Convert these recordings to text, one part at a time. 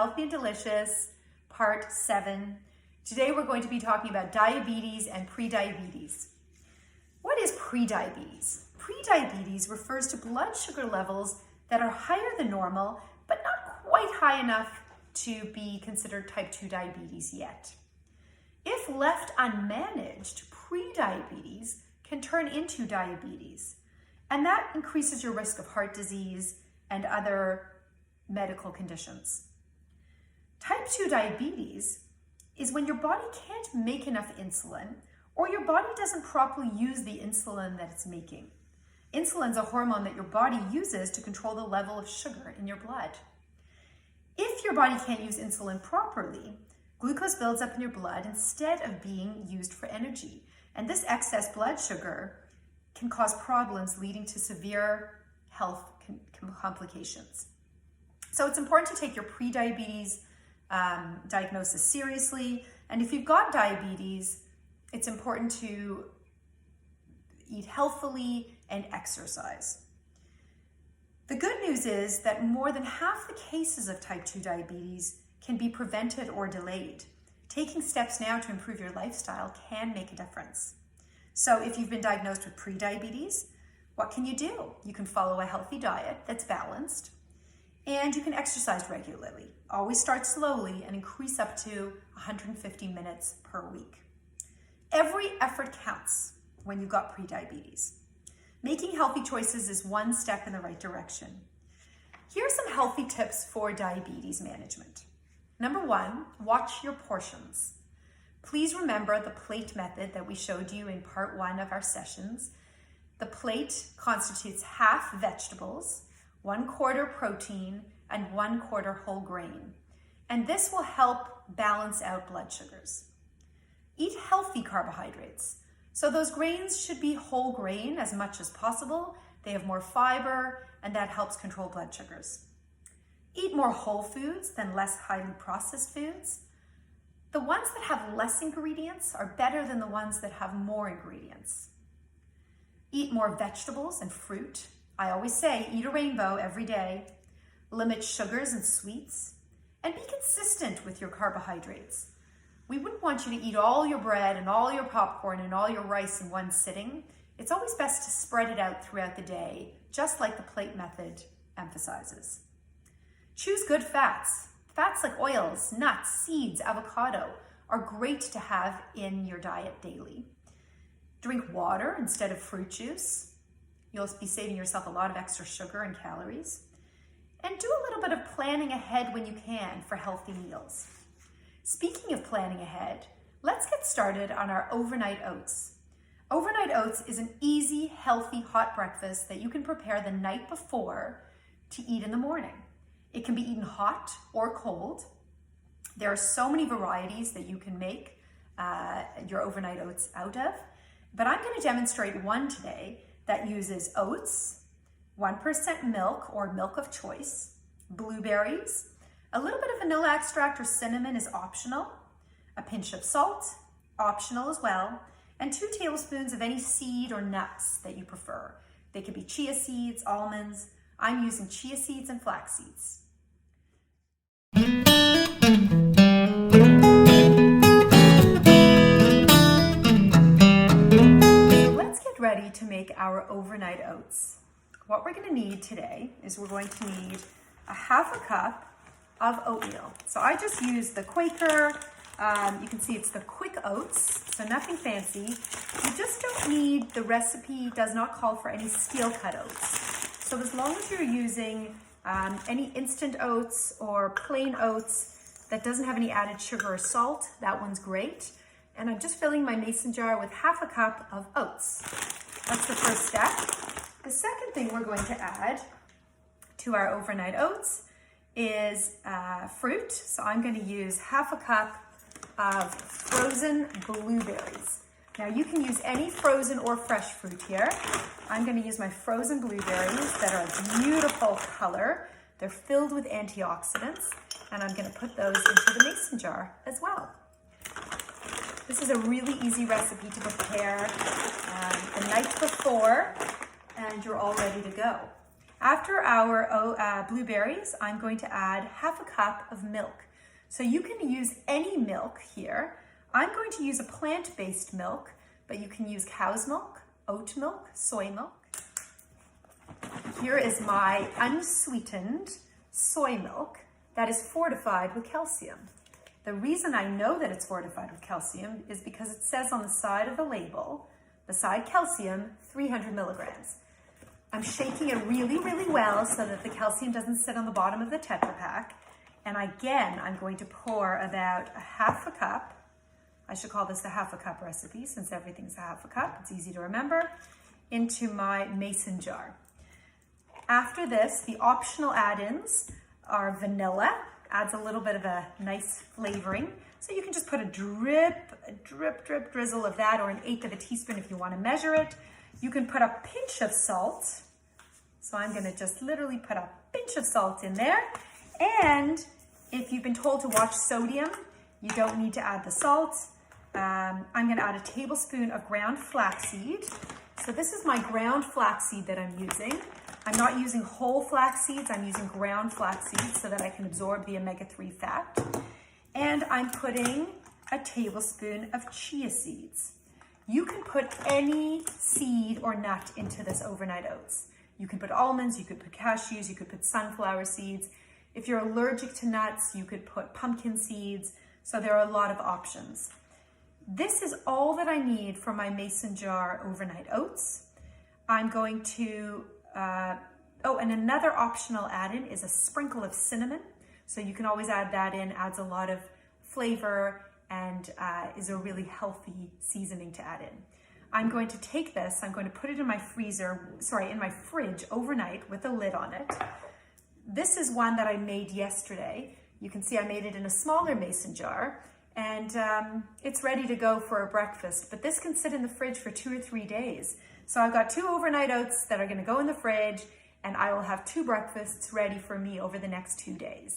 Healthy and Delicious, Part 7. Today we're going to be talking about diabetes and prediabetes. What is prediabetes? Prediabetes refers to blood sugar levels that are higher than normal, but not quite high enough to be considered type 2 diabetes yet. If left unmanaged, prediabetes can turn into diabetes, and that increases your risk of heart disease and other medical conditions. Type 2 diabetes is when your body can't make enough insulin or your body doesn't properly use the insulin that it's making. Insulin is a hormone that your body uses to control the level of sugar in your blood. If your body can't use insulin properly, glucose builds up in your blood instead of being used for energy. And this excess blood sugar can cause problems leading to severe health complications. So it's important to take your prediabetes diagnosis seriously. And if you've got diabetes, it's important to eat healthily and exercise. The good news is that more than half the cases of type 2 diabetes can be prevented or delayed. Taking steps now to improve your lifestyle can make a difference. So if you've been diagnosed with prediabetes, what can you do? You can follow a healthy diet that's balanced, and you can exercise regularly. Always start slowly and increase up to 150 minutes per week. Every effort counts when you've got prediabetes. Making healthy choices is one step in the right direction. Here are some healthy tips for diabetes management. Number 1, watch your portions. Please remember the plate method that we showed you in part 1 of our sessions. The plate constitutes half vegetables, 1/4 protein, and 1/4 whole grain. And this will help balance out blood sugars. Eat healthy carbohydrates. So those grains should be whole grain as much as possible. They have more fiber, and that helps control blood sugars. Eat more whole foods than less highly processed foods. The ones that have less ingredients are better than the ones that have more ingredients. Eat more vegetables and fruit. I always say, eat a rainbow every day. Limit sugars and sweets, and be consistent with your carbohydrates. We wouldn't want you to eat all your bread and all your popcorn and all your rice in one sitting. It's always best to spread it out throughout the day, just like the plate method emphasizes. Choose good fats. Fats like oils, nuts, seeds, avocado are great to have in your diet daily. Drink water instead of fruit juice. You'll be saving yourself a lot of extra sugar and calories. And do a little bit of planning ahead when you can for healthy meals. Speaking of planning ahead, let's get started on our overnight oats. Overnight oats is an easy, healthy, hot breakfast that you can prepare the night before to eat in the morning. It can be eaten hot or cold. There are so many varieties that you can make your overnight oats out of, but I'm going to demonstrate one today that uses oats, 1% milk or milk of choice, blueberries, a little bit of vanilla extract or cinnamon is optional, a pinch of salt, optional as well, and 2 tablespoons of any seed or nuts that you prefer. They could be chia seeds, almonds. I'm using chia seeds and flax seeds. Let's get ready to make our overnight oats. What we're going to need today is we're going to need a 1/2 cup of oatmeal. So I just use the Quaker. You can see it's the quick oats, so nothing fancy. You just don't need, the recipe does not call for any steel cut oats. So as long as you're using any instant oats or plain oats that doesn't have any added sugar or salt, that one's great. And I'm just filling my mason jar with 1/2 cup of oats. That's the first step. The second thing we're going to add to our overnight oats is fruit. So I'm going to use 1/2 cup of frozen blueberries. Now you can use any frozen or fresh fruit here. I'm going to use my frozen blueberries that are a beautiful color. They're filled with antioxidants, and I'm going to put those into the mason jar as well. This is a really easy recipe to prepare the night before, and you're all ready to go. After our blueberries, I'm going to add half a cup of milk. So you can use any milk here. I'm going to use a plant-based milk, but you can use cow's milk, oat milk, soy milk. Here is my unsweetened soy milk that is fortified with calcium. The reason I know that it's fortified with calcium is because it says on the side of the label, beside calcium, 300 milligrams. I'm shaking it really, really well so that the calcium doesn't sit on the bottom of the Tetra Pak. And again, I'm going to pour about a half a cup. I should call this the half a cup recipe since everything's a half a cup. It's easy to remember. Into my mason jar. After this, the optional add-ins are vanilla. Adds a little bit of a nice flavoring. So you can just put a drip, drizzle of that, or an eighth of a teaspoon if you want to measure it. You can put a pinch of salt. So I'm going to just literally put a pinch of salt in there. And if you've been told to watch sodium, you don't need to add the salt. I'm going to add a tablespoon of ground flaxseed. So this is my ground flaxseed that I'm using. I'm not using whole flax seeds, I'm using ground flax seeds so that I can absorb the omega-3 fat. And I'm putting a tablespoon of chia seeds. You can put any seed or nut into this overnight oats. You can put almonds, you could put cashews, you could put sunflower seeds. If you're allergic to nuts, you could put pumpkin seeds. So there are a lot of options. This is all that I need for my mason jar overnight oats. I'm going to and another optional add-in is a sprinkle of cinnamon. So you can always add that in, adds a lot of flavor and is a really healthy seasoning to add in. I'm going to take this, I'm going to put it in my in my fridge overnight with a lid on it. This is one that I made yesterday. You can see I made it in a smaller mason jar and it's ready to go for a breakfast, but this can sit in the fridge for 2 or 3 days. So I've got 2 overnight oats that are going to go in the fridge, and I will have 2 breakfasts ready for me over the next 2 days.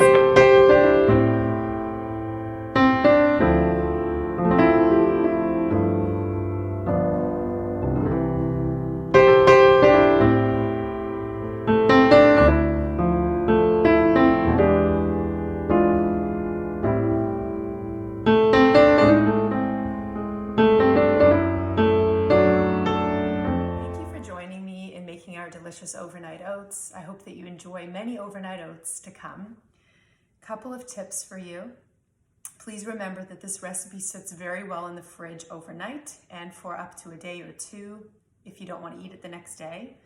Delicious overnight oats. I hope that you enjoy many overnight oats to come. Couple of tips for you. Please remember that this recipe sits very well in the fridge overnight and for up to a day or 2 if you don't want to eat it the next day.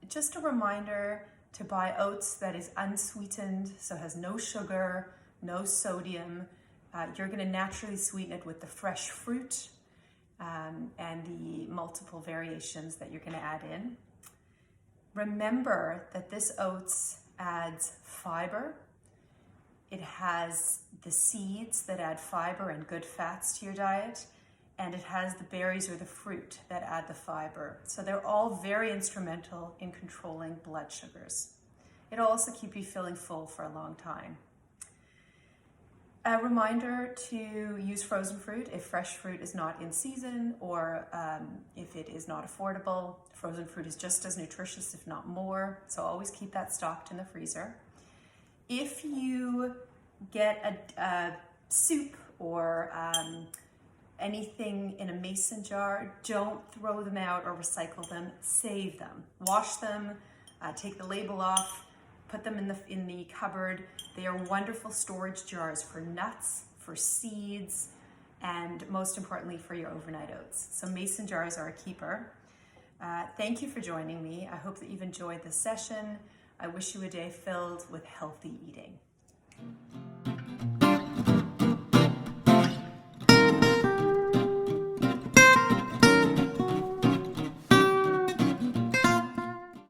Just a reminder to buy oats that is unsweetened, so has no sugar, no sodium. You're going to naturally sweeten it with the fresh fruit and the multiple variations that you're going to add in. Remember that this oats adds fiber. It has the seeds that add fiber and good fats to your diet, and it has the berries or the fruit that add the fiber. So they're all very instrumental in controlling blood sugars. It'll also keep you feeling full for a long time. A reminder to use frozen fruit if fresh fruit is not in season or if it is not affordable. Frozen fruit is just as nutritious, if not more, so always keep that stocked in the freezer. If you get a soup or anything in a mason jar, don't throw them out or recycle them, save them. Wash them, take the label off, put them in the cupboard. They are wonderful storage jars for nuts, for seeds, and most importantly for your overnight oats. So mason jars are a keeper. Thank you for joining me. I hope that you've enjoyed this session. I wish you a day filled with healthy eating.